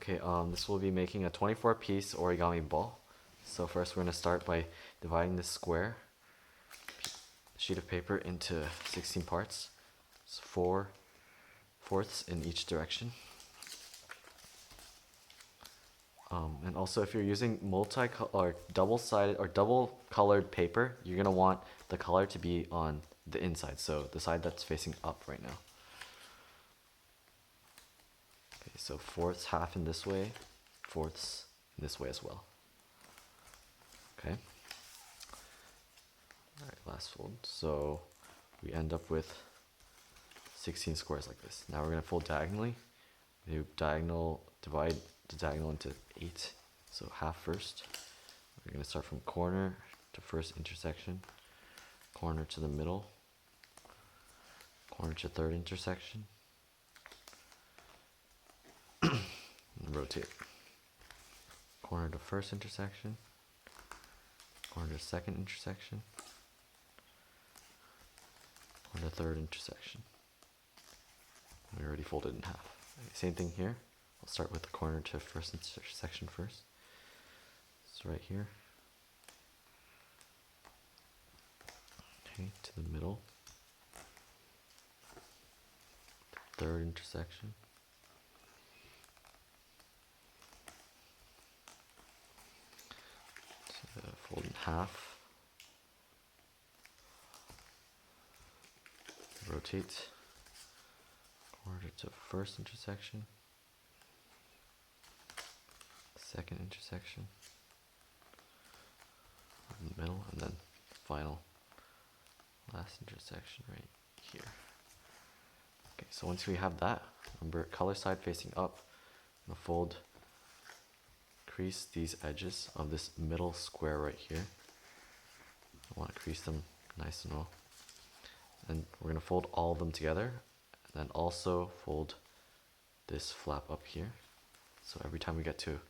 Okay, this will be making a 24-piece origami ball. So first we're going to start by dividing this square sheet of paper into 16 parts. It's 4/4 in each direction. And also if you're using or double-sided or double-colored paper, you're going to want the color to be on the inside, so the side that's facing up right now. Okay, so fourths half in this way, fourths in this way as well. Okay. Alright, last fold. So we end up with 16 squares like this. Now we're going to fold diagonally. We divide the diagonal into 8. So half first. We're going to start from corner to first intersection, corner to the middle, corner to third intersection, and rotate. Corner to first intersection, corner to second intersection, corner to third intersection. We already folded in half. Same thing here. I'll start with the corner to first intersection first. It's right here. Okay, to the middle. Third intersection. So fold in half. Rotate. Corner to first intersection. Second intersection. In the middle, and then final last intersection right here. Okay, so once we have that, remember color side facing up, I'm gonna fold, crease these edges of this middle square right here. I want to crease them nice and well. And we're gonna fold all of them together, and then also fold this flap up here. So every time we get to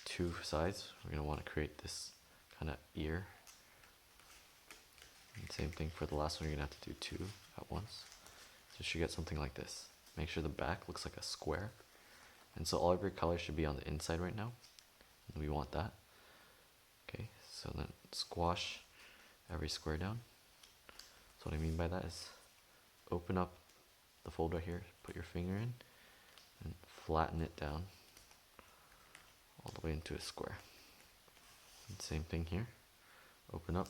two sides, we're gonna want to create this kind of ear. And same thing for the last one, you're gonna have to do 2 at once. So you should get something like this. Make sure the back looks like a square. And so all of your colors should be on the inside right now. And we want that. Okay, so then squash every square down. So what I mean by that is open up the fold right here, put your finger in, and flatten it down all the way into a square. And same thing here. Open up,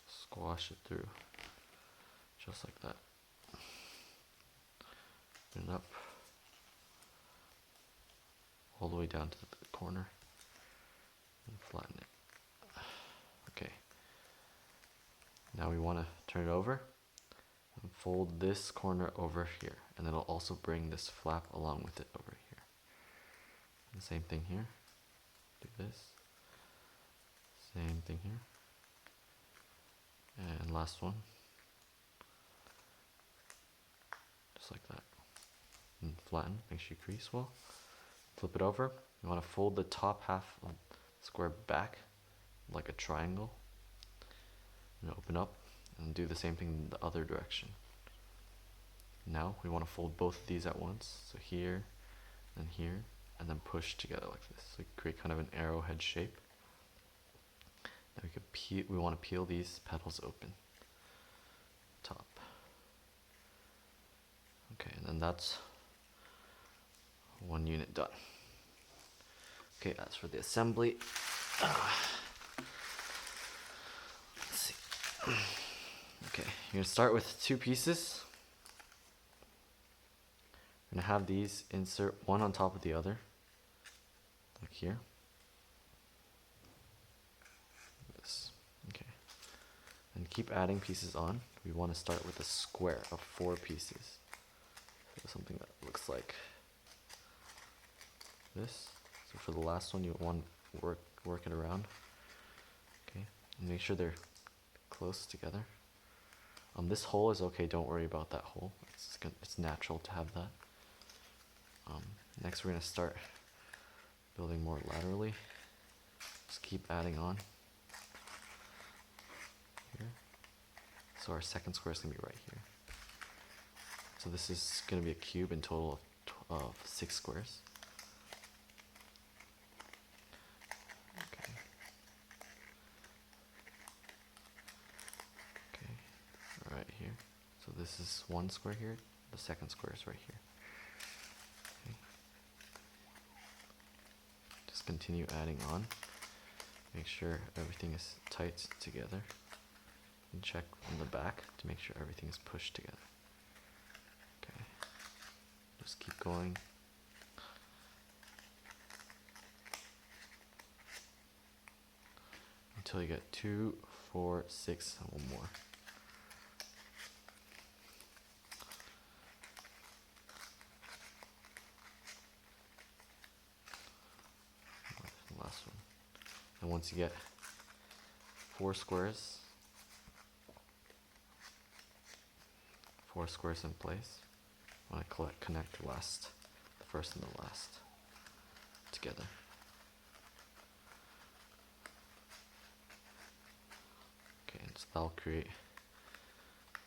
squash it through, just like that. Open it up, all the way down to the corner, and flatten it. Okay. Now we want to turn it over and fold this corner over here, and then it'll also bring this flap along with it over here. And same thing here. Do this. Same thing here. And last one. Just like that. And flatten, make sure you crease well. Flip it over. You want to fold the top half of the square back like a triangle. And open up and do the same thing in the other direction. Now we want to fold both of these at once. So here and here, and then push together like this. So we create kind of an arrowhead shape. Now we want to peel these petals open. Top. Okay, and then that's one unit done. Okay, as for the assembly, let's see. Okay, you're gonna start with 2 pieces. We're gonna have these insert one on top of the other, like here. This, okay. And keep adding pieces on. We want to start with a square of 4 pieces. So something that looks like this. So for the last one, you want to work it around. Okay, and make sure they're close together. This hole is okay. Don't worry about that hole. It's natural to have that. Next, we're gonna start building more laterally. Just keep adding on. Here. So our second square is gonna be right here. So this is gonna be a cube in total of 6 squares. Okay. Okay. Right here. So this is 1 square here. The second square is right here. Okay. Just continue adding on. Make sure everything is tight together. And check on the back to make sure everything is pushed together. Okay. Just keep going. Until you get 2, 4, 6, and 1 more. Last one. And once you get 4 squares in place, I want to connect the first and the last together. Okay, and so that'll create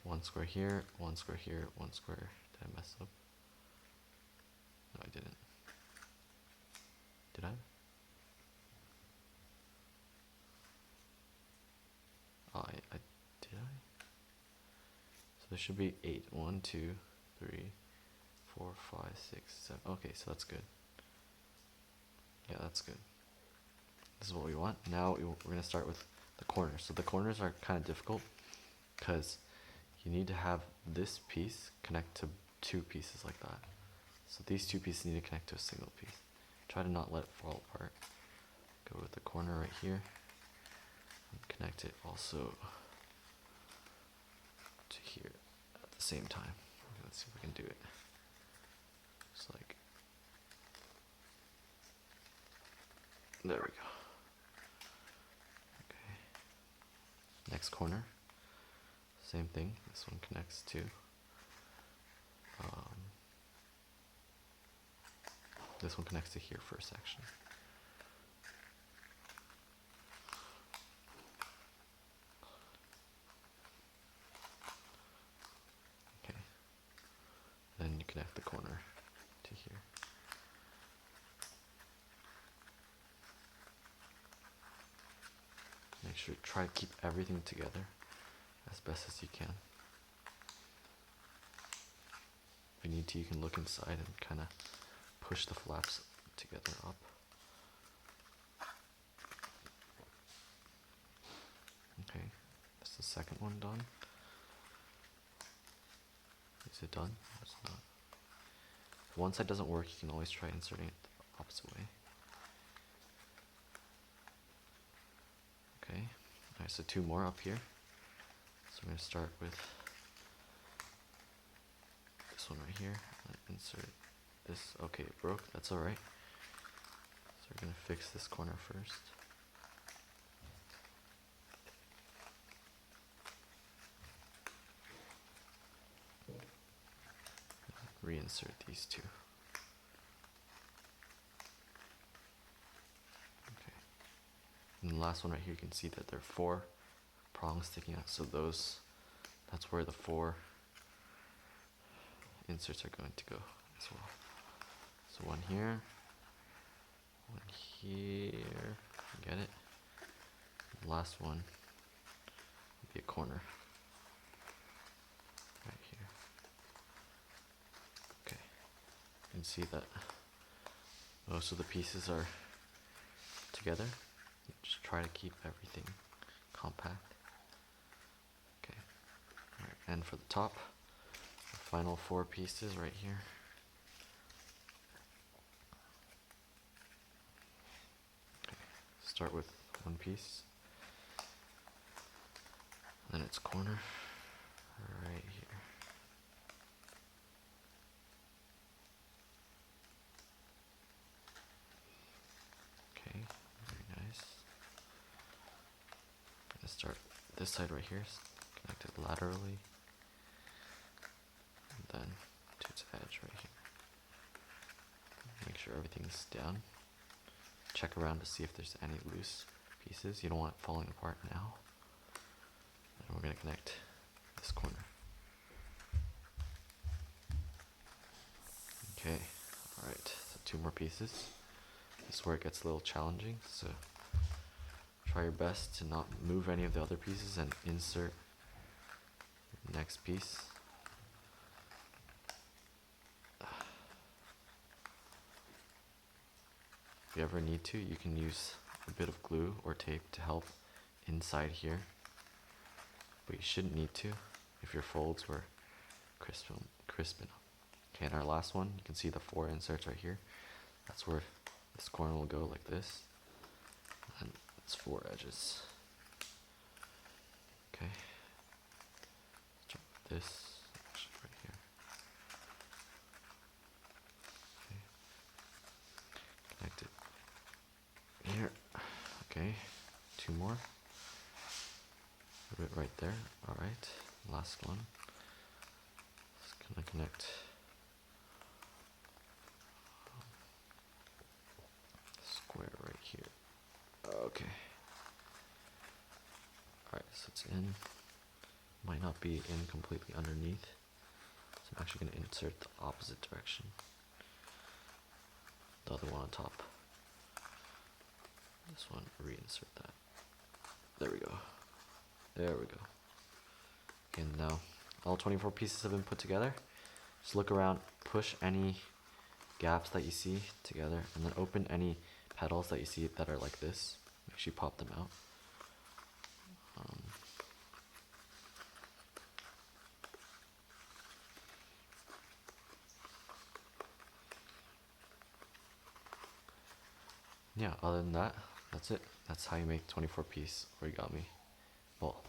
1 square here, 1 square here, 1 square. Did I mess up? No, I didn't. Did I? Oh, I did I? So there should be 8. 1, 2, 3, 4, 5, 6, 7. Okay, so that's good. Yeah, that's good. This is what we want. Now we're going to start with the corners. So the corners are kind of difficult because you need to have this piece connect to 2 pieces like that. So these 2 pieces need to connect to a single piece. Try to not let it fall apart. Go with the corner right here. And connect it also to here at the same time. Let's see if we can do it. Just like, there we go. Okay. Next corner, same thing. This one connects to this one connects to here first, actually. Okay. Then you connect the corner to here. Make sure to try to keep everything together as best as you can. If you need to, you can look inside and kind of push the flaps together up. Okay, that's the second one done. Is it done? No, it's not. If one side doesn't work, you can always try inserting it the opposite way. Okay, alright, so 2 more up here. So I'm going to start with this one right here. Insert this. Okay, it broke. That's alright. So we're going to fix this corner first. Reinsert these 2. Okay. And the last one right here, you can see that there are 4 prongs sticking out. So that's where the 4 inserts are going to go as well. So 1 here, 1 here, get it? The last one will be a corner right here. Okay, you can see that most of the pieces are together. Just try to keep everything compact. Okay, all right. And for the top, the final 4 pieces right here. Okay. Start with 1 piece, then its corner right here. Okay, very nice. I'm gonna start this side right here, connected laterally, and then to its edge right here. Make sure everything's down. Check around to see if there's any loose pieces. You don't want it falling apart now. And we're going to connect this corner. Okay, Alright, so 2 more pieces. This is where it gets a little challenging, so try your best to not move any of the other pieces and insert the next piece. If you ever need to, you can use a bit of glue or tape to help inside here, but you shouldn't need to if your folds were crisp enough. Okay, and our last one, you can see the 4 inserts right here. That's where this corner will go like this, and it's 4 edges. Okay, start with this edge right here. Okay, connect it here. Okay, 2 more. Put it right there. All right, last one. Just gonna connect square right here. Okay. Alright, so it's in. Might not be in completely underneath. So I'm actually going to insert the opposite direction. The other one on top. This one, reinsert that. There we go. There we go. And now all 24 pieces have been put together. Just look around, push any gaps that you see together, and then open any petals that you see that are like this. Make sure you pop them out. Yeah, other than that, that's it. That's how you make 24-piece origami ball.